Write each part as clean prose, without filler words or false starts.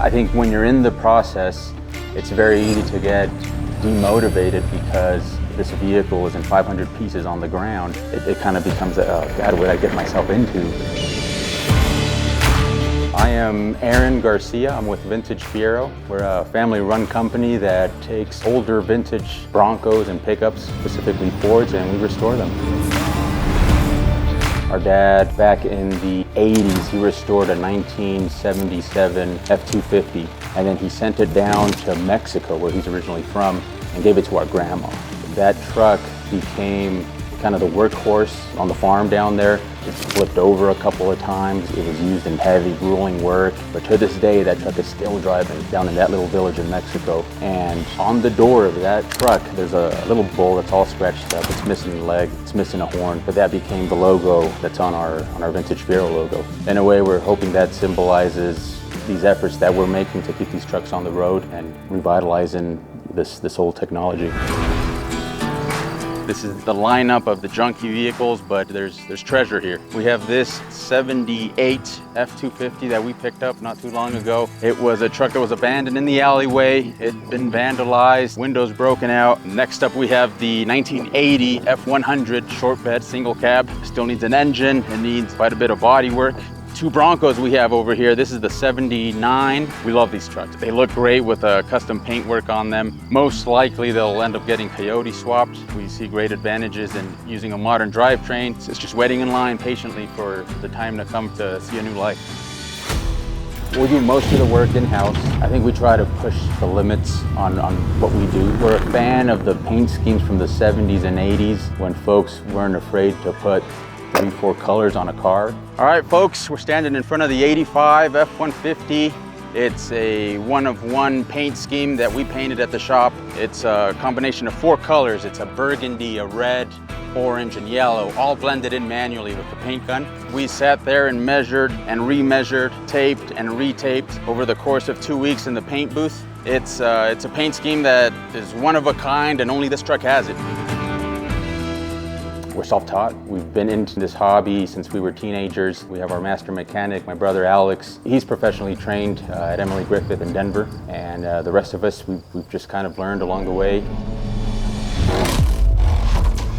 I think when you're in the process, it's very easy to get demotivated because this vehicle is in 500 pieces on the ground. It kind of becomes, oh God, what did I get myself into? I am Aaron Garcia. I'm with Vintage Fiero. We're a family-run company that takes older vintage Broncos and pickups, specifically Fords, and we restore them. Our dad, back in the 80s, he restored a 1977 F-250, and then he sent it down to Mexico, where he's originally from, and gave it to our grandma. That truck became kind of the workhorse on the farm down there. It's flipped over a couple of times. It was used in heavy, grueling work, but to this day, that truck is still driving down in that little village in Mexico. And on the door of that truck, there's a little bull that's all scratched up. It's missing a leg, it's missing a horn, but that became the logo that's on our Vintage Fiero logo. In a way, we're hoping that symbolizes these efforts that we're making to keep these trucks on the road and revitalizing this old technology. This is the lineup of the junky vehicles, but there's treasure here. We have this 78 F-250 that we picked up not too long ago. It was a truck that was abandoned in the alleyway. It'd been vandalized, windows broken out. Next up, we have the 1980 F-100 short bed single cab. Still needs an engine. It needs quite a bit of body work. Two Broncos we have over here. This is the 79. We love these trucks. They look great with custom paint work on them. Most likely they'll end up getting Coyote swapped. We see great advantages in using a modern drivetrain. It's just waiting in line patiently for the time to come to see a new life. We do most of the work in-house. I think we try to push the limits on what we do. We're a fan of the paint schemes from the 70s and 80s when folks weren't afraid to put 3-4 colors on a car. All right, folks, we're standing in front of the 85 F-150. It's a one-of-one paint scheme that we painted at the shop. It's a combination of 4 colors. It's a burgundy, a red, orange, and yellow, all blended in manually with the paint gun. We sat there and measured and remeasured, taped and retaped over the course of 2 weeks in the paint booth. It's a paint scheme that is one of a kind, and only this truck has it. We're self-taught. We've been into this hobby since we were teenagers. We have our master mechanic, my brother Alex. He's professionally trained at Emily Griffith in Denver. And the rest of us, we've just kind of learned along the way.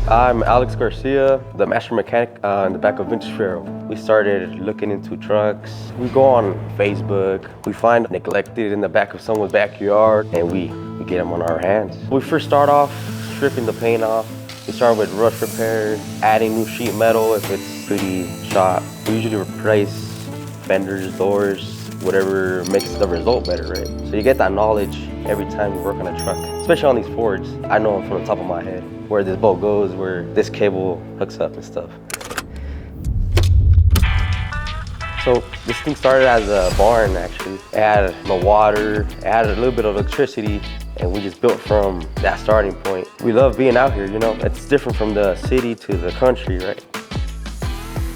I'm Alex Garcia, the master mechanic in the back of Vintage Fiero. We started looking into trucks. We go on Facebook. We find neglected in the back of someone's backyard, and we get them on our hands. We first start off stripping the paint off. We start with rust repair, adding new sheet metal if it's pretty shot. We usually replace fenders, doors, whatever makes the result better, right? So you get that knowledge every time you work on a truck, especially on these Fords. I know from the top of my head where this bolt goes, where this cable hooks up and stuff. So this thing started as a barn, actually. It had no water, it had a little bit of electricity, and we just built from that starting point. We love being out here, you know? It's different from the city to the country, right?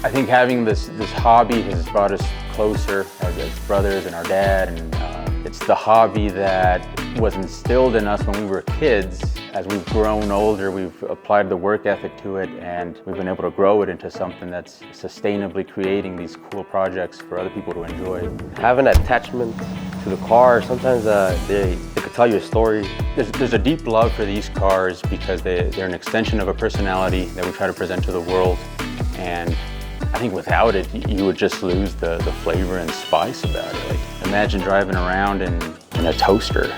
I think having this hobby has brought us closer as brothers and our dad, and it's the hobby that was instilled in us when we were kids. As we've grown older, we've applied the work ethic to it, and we've been able to grow it into something that's sustainably creating these cool projects for other people to enjoy. Having an attachment to the car, sometimes they could tell you a story. There's a deep love for these cars because they're an extension of a personality that we try to present to the world. And I think without it, you would just lose the flavor and spice about it. Like, imagine driving around in a toaster.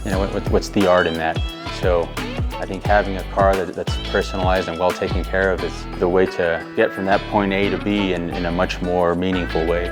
You know, what's the art in that? So I think having a car that's personalized and well taken care of is the way to get from that point A to B in a much more meaningful way.